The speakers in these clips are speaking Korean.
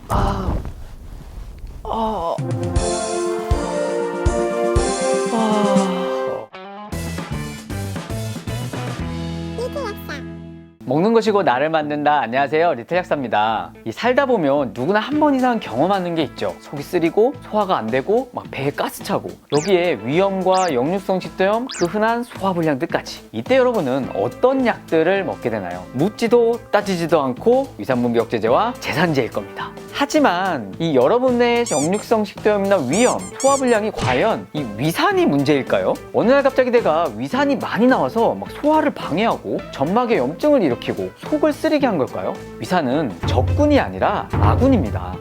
아, 아, 아. 먹는 것이고 나를 만든다. 안녕하세요, 리틀 약사입니다. 이 살다 보면 누구나 한 번 이상 경험하는 게 있죠. 속이 쓰리고 소화가 안 되고 막 배에 가스 차고, 여기에 위염과 역류성 식도염, 그 흔한 소화불량들까지. 이때 여러분은 어떤 약들을 먹게 되나요? 묻지도 따지지도 않고 위산분비 억제제와 제산제일 겁니다. 하지만 이 여러분의 역류성 식도염이나 위염, 소화불량이 과연 이 위산이 문제일까요? 어느 날 갑자기 내가 위산이 많이 나와서 막 소화를 방해하고 점막에 염증을 일으키고 속을 쓰리게 한 걸까요? 위산은 적군이 아니라 아군입니다.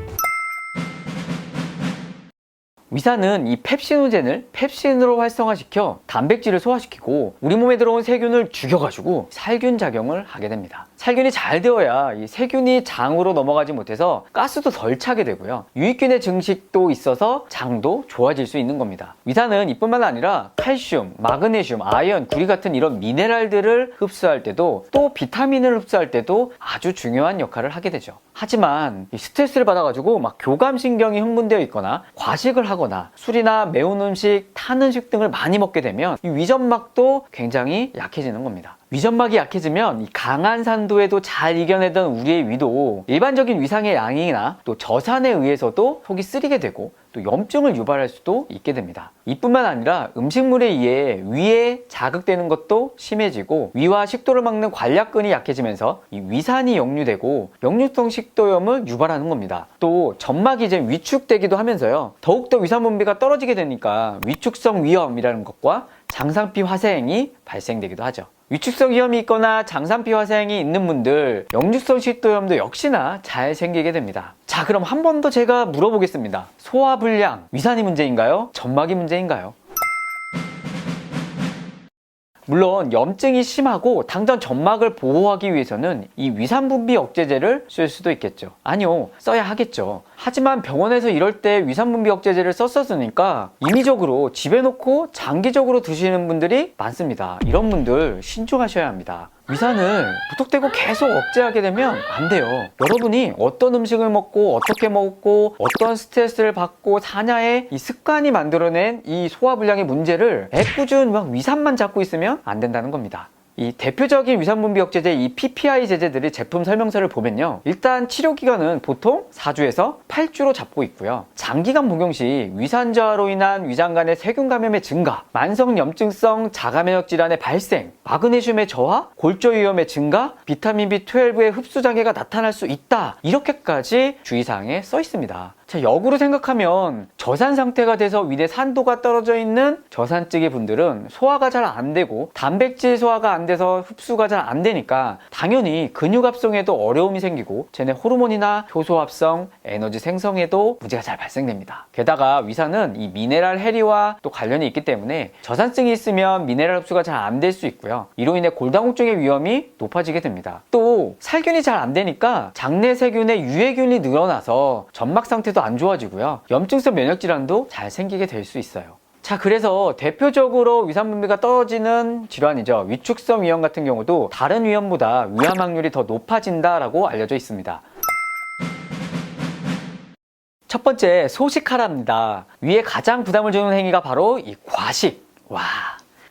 위산은 이 펩시노젠을 펩신으로 활성화시켜 단백질을 소화시키고 우리 몸에 들어온 세균을 죽여가지고 살균 작용을 하게 됩니다. 살균이 잘 되어야 이 세균이 장으로 넘어가지 못해서 가스도 덜 차게 되고요. 유익균의 증식도 있어서 장도 좋아질 수 있는 겁니다. 위산은 이뿐만 아니라 칼슘, 마그네슘, 아연, 구리 같은 이런 미네랄들을 흡수할 때도, 또 비타민을 흡수할 때도 아주 중요한 역할을 하게 되죠. 하지만 이 스트레스를 받아가지고 막 교감신경이 흥분되어 있거나 과식을 하거나 술이나 매운 음식, 탄 음식 등을 많이 먹게 되면 이 위점막도 굉장히 약해지는 겁니다. 위점막이 약해지면 이 강한 산도에도 잘 이겨내던 우리의 위도 일반적인 위상의 양이나 또 저산에 의해서도 속이 쓰리게 되고 또 염증을 유발할 수도 있게 됩니다. 이뿐만 아니라 음식물에 의해 위에 자극되는 것도 심해지고 위와 식도를 막는 관략근이 약해지면서 이 위산이 역류되고 역류성 식도염을 유발하는 겁니다. 또 점막이 이제 위축되기도 하면서요, 더욱더 위산 분비가 떨어지게 되니까 위축성 위염이라는 것과 장상피 화생이 발생되기도 하죠. 위축성 위염이 있거나 장상피 화생이 있는 분들, 역류성 식도염도 역시나 잘 생기게 됩니다. 자, 그럼 한 번 더 제가 물어보겠습니다. 소화불량, 위산이 문제인가요? 점막이 문제인가요? 물론 염증이 심하고 당장 점막을 보호하기 위해서는 이 위산분비 억제제를 쓸 수도 있겠죠. 아니요, 써야 하겠죠. 하지만 병원에서 이럴 때 위산분비 억제제를 썼었으니까 임의적으로 집에 놓고 장기적으로 드시는 분들이 많습니다. 이런 분들 신중하셔야 합니다. 위산을 무턱대고 계속 억제하게 되면 안 돼요. 여러분이 어떤 음식을 먹고 어떻게 먹고 어떤 스트레스를 받고 사냐의 이 습관이 만들어낸 이 소화불량의 문제를 애꿎은 막 위산만 잡고 있으면 안 된다는 겁니다. 이 대표적인 위산분비 억제제 이 PPI 제제들의 제품 설명서를 보면요, 일단 치료기간은 보통 4주에서 8주로 잡고 있고요. 장기간 복용 시 위산 저하로 인한 위장 간의 세균 감염의 증가, 만성 염증성 자가면역 질환의 발생, 마그네슘의 저하, 골조 위험의 증가, 비타민 B12의 흡수 장애가 나타날 수 있다, 이렇게까지 주의사항에 써 있습니다. 자, 역으로 생각하면 저산 상태가 돼서 위내 산도가 떨어져 있는 저산증의 분들은 소화가 잘 안 되고 단백질 소화가 안 돼서 흡수가 잘 안 되니까 당연히 근육 합성에도 어려움이 생기고 체내 호르몬이나 효소 합성, 에너지 생성에도 문제가 잘 발생됩니다. 게다가 위산은 이 미네랄 해리와 또 관련이 있기 때문에 저산증이 있으면 미네랄 흡수가 잘 안 될 수 있고요. 이로 인해 골다공증의 위험이 높아지게 됩니다. 또 살균이 잘 안 되니까 장내 세균의 유해균이 늘어나서 점막 상태도 안 좋아지고요. 염증성 면역 질환도 잘 생기게 될 수 있어요. 자, 그래서 대표적으로 위산 분비가 떨어지는 질환이죠. 위축성 위염 같은 경우도 다른 위염보다 위암 확률이 더 높아진다라고 알려져 있습니다. 첫 번째, 소식하라입니다. 위에 가장 부담을 주는 행위가 바로 이 과식.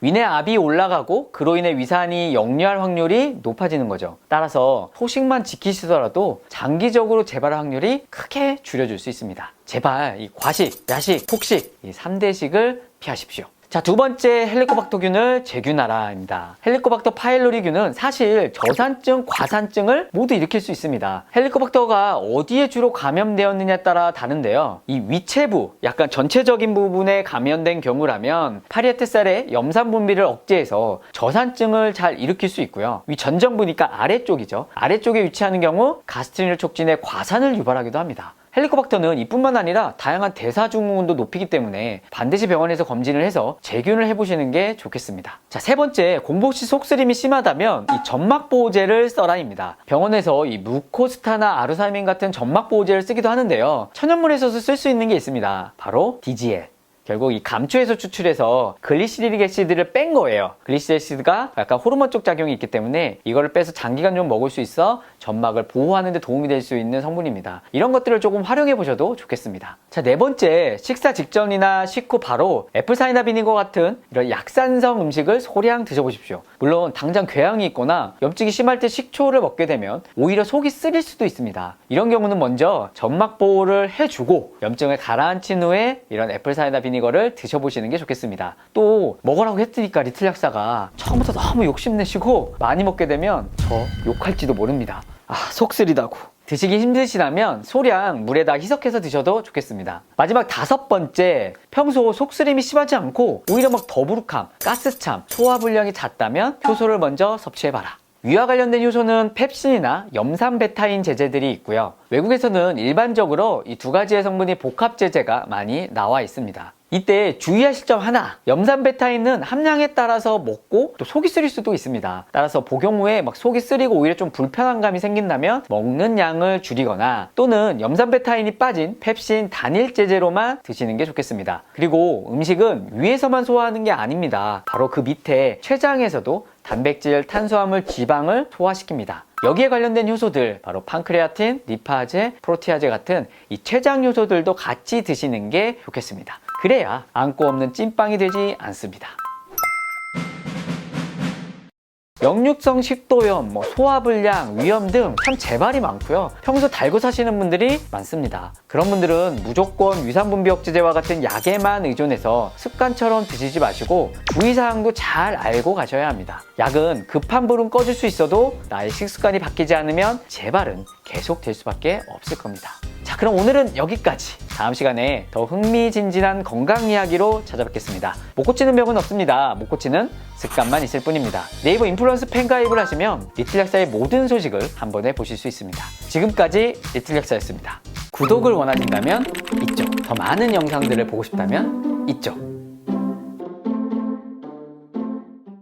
위내 압이 올라가고 그로 인해 위산이 역류할 확률이 높아지는 거죠. 따라서 소식만 지키시더라도 장기적으로 재발할 확률이 크게 줄여줄 수 있습니다. 제발 이 과식, 야식, 폭식 이 3대식을 피하십시오. 자, 두 번째, 헬리코박터균을 제균하라입니다. 헬리코박터 파일로리균은 사실 저산증, 과산증을 모두 일으킬 수 있습니다. 헬리코박터가 어디에 주로 감염되었느냐에 따라 다른데요, 이 위체부, 약간 전체적인 부분에 감염된 경우라면 파리에테살의 염산 분비를 억제해서 저산증을 잘 일으킬 수 있고요. 위 전정부니까 아래쪽이죠. 아래쪽에 위치하는 경우 가스트린을 촉진해 과산을 유발하기도 합니다. 헬리코박터는 이뿐만 아니라 다양한 대사증후군도 높이기 때문에 반드시 병원에서 검진을 해서 제균을 해보시는 게 좋겠습니다. 자, 세 번째, 공복 시 속쓰림이 심하다면 이 점막보호제를 써라입니다. 병원에서 이 무코스타나 아루사민 같은 점막보호제를 쓰기도 하는데요, 천연물에서도 쓸 수 있는 게 있습니다. 바로 DGL. 결국 이 감초에서 추출해서 글리시리릭 애시드를 뺀 거예요. 글리시리릭 애시드가 약간 호르몬 쪽 작용이 있기 때문에 이거를 빼서 장기간 좀 먹을 수 있어 점막을 보호하는 데 도움이 될 수 있는 성분입니다. 이런 것들을 조금 활용해 보셔도 좋겠습니다. 자, 네 번째, 식사 직전이나 식후 바로 애플사이다 비니거 같은 이런 약산성 음식을 소량 드셔보십시오. 물론 당장 궤양이 있거나 염증이 심할 때 식초를 먹게 되면 오히려 속이 쓰릴 수도 있습니다. 이런 경우는 먼저 점막 보호를 해주고 염증을 가라앉힌 후에 이런 애플사이다 비니거를 드셔보시는 게 좋겠습니다. 또 먹으라고 했으니까 리틀 약사가 처음부터 너무 욕심내시고 많이 먹게 되면 저 욕할지도 모릅니다. 속 쓰리다고. 드시기 힘드시다면 소량 물에다 희석해서 드셔도 좋겠습니다. 마지막 다섯 번째, 평소 속쓰림이 심하지 않고 오히려 막 더부룩함, 가스참, 소화불량이 잦다면 효소를 먼저 섭취해봐라. 위와 관련된 효소는 펩신이나 염산베타인 제제들이 있고요. 외국에서는 일반적으로 이 두 가지의 성분이 복합 제제가 많이 나와 있습니다. 이때 주의하실 점 하나, 염산베타인은 함량에 따라서 먹고 또 속이 쓰릴 수도 있습니다. 따라서 복용 후에 막 속이 쓰리고 오히려 좀 불편한 감이 생긴다면 먹는 양을 줄이거나 또는 염산베타인이 빠진 펩신 단일 제제로만 드시는 게 좋겠습니다. 그리고 음식은 위에서만 소화하는 게 아닙니다. 바로 그 밑에 췌장에서도 단백질, 탄수화물, 지방을 소화시킵니다. 여기에 관련된 효소들, 바로 판크레아틴, 리파제, 프로티아제 같은 이 췌장 효소들도 같이 드시는 게 좋겠습니다. 그래야 안고 없는 찐빵이 되지 않습니다. 역류성 식도염, 소화불량, 위염 등 참 재발이 많고요. 평소 달고 사시는 분들이 많습니다. 그런 분들은 무조건 위산분비 억제제와 같은 약에만 의존해서 습관처럼 드시지 마시고 주의사항도 잘 알고 가셔야 합니다. 약은 급한 불은 꺼줄 수 있어도 나의 식습관이 바뀌지 않으면 재발은 계속될 수밖에 없을 겁니다. 자, 그럼 오늘은 여기까지. 다음 시간에 더 흥미진진한 건강 이야기로 찾아뵙겠습니다. 못 고치는 병은 없습니다. 못 고치는 습관만 있을 뿐입니다. 네이버 인플루언스 팬가입을 하시면 리틀 약사의 모든 소식을 한 번에 보실 수 있습니다. 지금까지 리틀 약사였습니다. 구독을 원하신다면 이쪽, 더 많은 영상들을 보고 싶다면 이쪽.